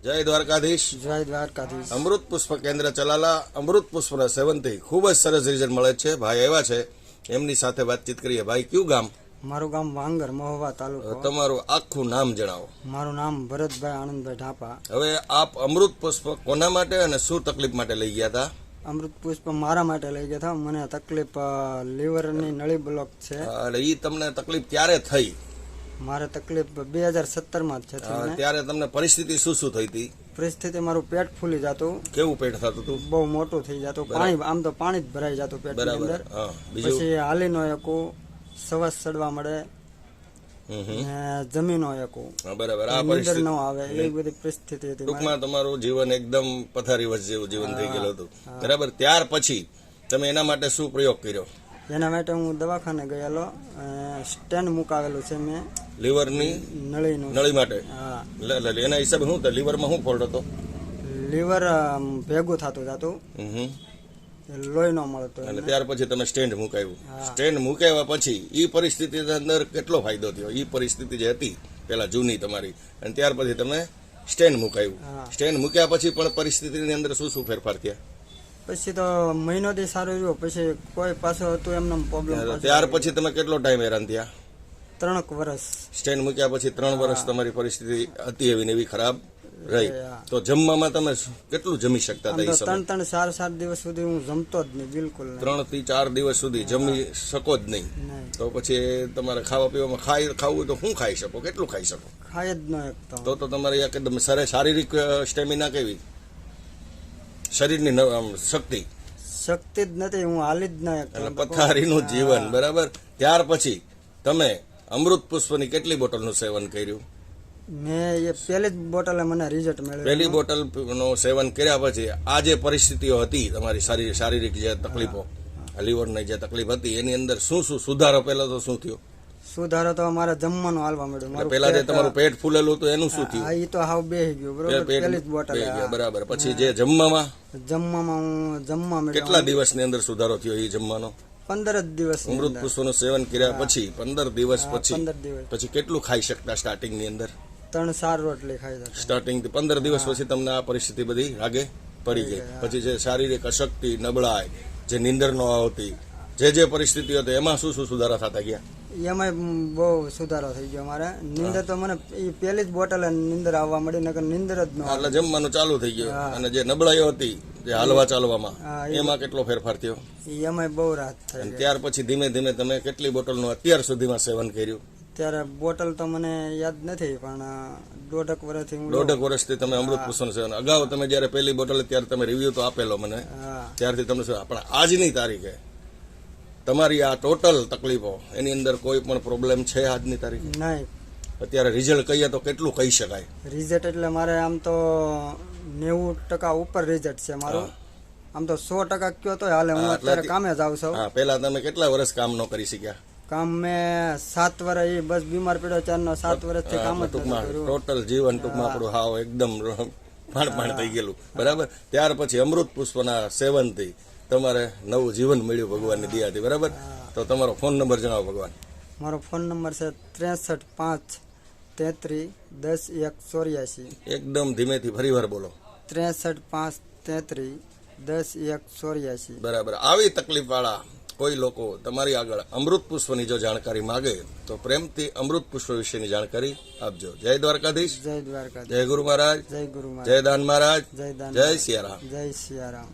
જય દ્વારકાધીશ. જય દ્વારકાધીશ. અમૃત પુષ્પ કેન્દ્ર ચલાલા અમૃત પુષ્પના સેવનથી ખૂબ જ સરસ રિઝલ્ટ મળે છે. ભાઈ આવ્યા છે, એમની સાથે વાતચીત કરીએ. ભાઈ, કયું ગામ? મારું ગામ વાંગર, મહુવા તાલુકો. તમારું આખું નામ જણાવો. મારું નામ ભરતભાઈ આનંદભાઈ ઢાપા. હવે આપ અમૃત પુષ્પ કોના માટે અને શું તકલીફ માટે લઈ ગયા હતા? અમૃત પુષ્પ મારા માટે લઈ ગયા હતા. મને તકલીફ લીવરની નળી બ્લોક છે. એટલે ઈ તમને તકલીફ ક્યારે થઈ? મારે તકલીફ 2017 જ છે. ત્યારે તમને પરિસ્થિતિ શું થઈ હતી? પરિસ્થિતિ મારું પેટ ફૂલી જતું. કેવું પેટ થતું હતું? બહુ મોટું થઈ જતું. પાણી, આમ તો પાણી જ ભરાઈ જતું પેટની બરાબર. અંદર. હા, બીજું? પછી હાલી નો એકું, શ્વાસ ચડવા મળે, ને જમીનો એકું, હા, બરાબર. આ નીંદર પરિસ્થિતિ ન આવે, એવી બધી પરિસ્થિતિ હતી. ટૂંકમાં તમારું જીવન એકદમ પથારી વચ્ચે જેવું જીવન થઈ ગયેલું હતું. બરાબર. ત્યાર પછી તમે એના માટે શું પ્રયોગ કર્યો? એના માટે હું દવાખાને ગયેલો. સ્ટેન્ડ મુકાવેલું છે મેં લીવરની નળીનું. નળી માટે? હા. એના હિસાબે શું થાય? લીવરમાં શું ફોલ્ટ હતો? લીવર ભેગું થતું જતું, લોહી ન મળતો. અને ત્યાર પછી તમે સ્ટેન્ડ મુકાવ્યું. સ્ટેન્ડ મુકાવ્યા પછી ઈ પરિસ્થિતિની અંદર કેટલો ફાયદો થયો? ઈ પરિસ્થિતિ જે હતી પેલા જૂની તમારી, અને ત્યાર પછી તમે સ્ટેન્ડ મુકાવ્યું. સ્ટેન્ડ મૂક્યા પછી પણ પરિસ્થિતિની અંદર શું ફેરફાર થયા? પછી તો મહિનોથી સારું રહ્યું. પછી કોઈ પાછું હતું એમને પ્રોબ્લેમ. ત્યાર પછી તમે કેટલો ટાઈમ હેરાન થયા? 3 વર્ષ. સ્ટેન્ડ મૂક્યા પછી 3 વર્ષ તમારી પરિસ્થિતિ હતી એવી ને એવી ખરાબ રહી. તો જમવામાં તમે કેટલું જમી શકતા હતા? 3 4 દિવસ સુધી હું જમતો જ નહીં, બિલકુલ નહીં. 3 થી 4 દિવસ સુધી જમી શકો જ નહીં. તો પછી તમારે ખાવા પીવામાં ખાવું તો શું ખાઈ શકો? કેટલું ખાઈ શકો? ખાય જ ન એકતો. તો તમારી એકદમ શારીરિક સ્ટેમિના કેવી? શરીરની શક્તિ જ નથી. હું હાલી જ ના એકતો. એટલે પથારીનું જીવન. બરાબર. ત્યાર પછી તમે અમૃત પુષ્પની કેટલી બોટલનું સેવન કર્યું? મેં એ પહેલી જ બોટલે મને રિઝલ્ટ મળ્યું. પહેલી બોટલ નું સેવન કર્યા પછી આ જે પરિસ્થિતિઓ હતી તમારી શારીરિક જે તકલીફો, લીવરની જે તકલીફ હતી, એની અંદર શું સુધારો? પહેલા તો શું થયો? સુધારો તો અમારે જમવાનું હાલવા મળ્યું. પેલા જે તમારું પેટ ફૂલેલું હતું એનું શું થયું? એ તો હાવ બેહી ગયું. બરોબર. પહેલી જ બોટલ. બરાબર. પછી જે જમવામાં હું જમવા મળ્યો. કેટલા દિવસની અંદર સુધારો થયો એ જમવાનો? 15 દિવસ. અમૃત પુષ્પનું સેવન કર્યા પછી 15 દિવસ 15 દિવસ પછી કેટલું ખાઈ શકતા સ્ટાર્ટિંગ ની અંદર? 3-4 રોટલી ખાઈ શકતા. સ્ટાર્ટિંગ 15 દિવસ પછી તમને આ પરિસ્થિતિ બધી આગે પડી ગઈ. પછી જે શારીરિક અશક્તિ, નબળાઈ, જે નીંદર ન આવતી, જે પરિસ્થિતિ હતી, એમાં શું સુધારા થતા ગયા? એમાં બહુ સુધારો થઈ ગયો મારે. નીંદર તો મને પહેલી જ બોટલ નીંદર આવવા મળી, નકર નીંદર જ ન આવે. એટલે જમવાનું ચાલુ થઈ ગયું. અને જે નબળાઈઓ હતી, જે હાલવા ચાલવામાં, એમાં કેટલો ફેરફાર થયો? એમાં બહુ રાહત થઈ. ત્યાર પછી ધીમે ધીમે તમે કેટલી બોટલનું અત્યાર સુધીમાં સેવન કર્યું? ત્યારે બોટલ તો મને યાદ નથી, પણ 1.5 વર્ષથી તમે અમૃત પુષ્પનું સેવન. અગાઉ તમે જયારે પહેલી બોટલ ત્યારે તમે રિવ્યુ તો આપેલો મને, ત્યારથી તમને પણ આજની તારીખે તમારી આ ટોટલ તકલીફો એની અંદર કોઈ પણ પ્રોબ્લેમ છે આજની તારીખે? નહીં. અત્યારે રિઝલ્ટ કહીએ તો કેટલું કહી શકાય? રિઝલ્ટ એટલે મારે આમ તો 90% ઉપર રિઝલ્ટ છે મારું. આમ તો 100% કયો તો હાલે. હું અત્યારે કામે જ આવું છું. પેલા તમે કેટલા વર્ષ કામ ન કરી શક્યા? કામ મેં 7 વર્ષ બસ બીમાર પડ્યો ચારનો 7 વર્ષથી કામ જ કર્યું. ટોટલ જીવન ટૂંકમાં આપણું હાવ એકદમ ભાણ થઈ ગયેલું. બરાબર. ત્યાર પછી અમૃત પુષ્પના સેવનથી તમારે નવું જીવન મળ્યું ભગવાનની દયાથી. બરાબર. તો તમારો ફોન નંબર જણાવો ભગવાન. મારો ફોન નંબર છે 63 5 33 10 1 84. એકદમ ધીમેથી ફરીવાર બોલો. 63 5 33 10 1 84. બરાબર. આવી તકલીફ વાળા કોઈ લોકો તમારી આગળ અમૃત પુષ્પની જો જાણકારી માંગે તો પ્રેમથી અમૃત પુષ્પ વિશેની જાણકારી આપજો. જય દ્વારકાધીશ. જય દ્વારકાધીશ. જય ગુરુ મહારાજ. જય ગુરુ મહારાજ. જય દાન મહારાજ. જય દાન. જય સિયારામ. જય સિયારામ.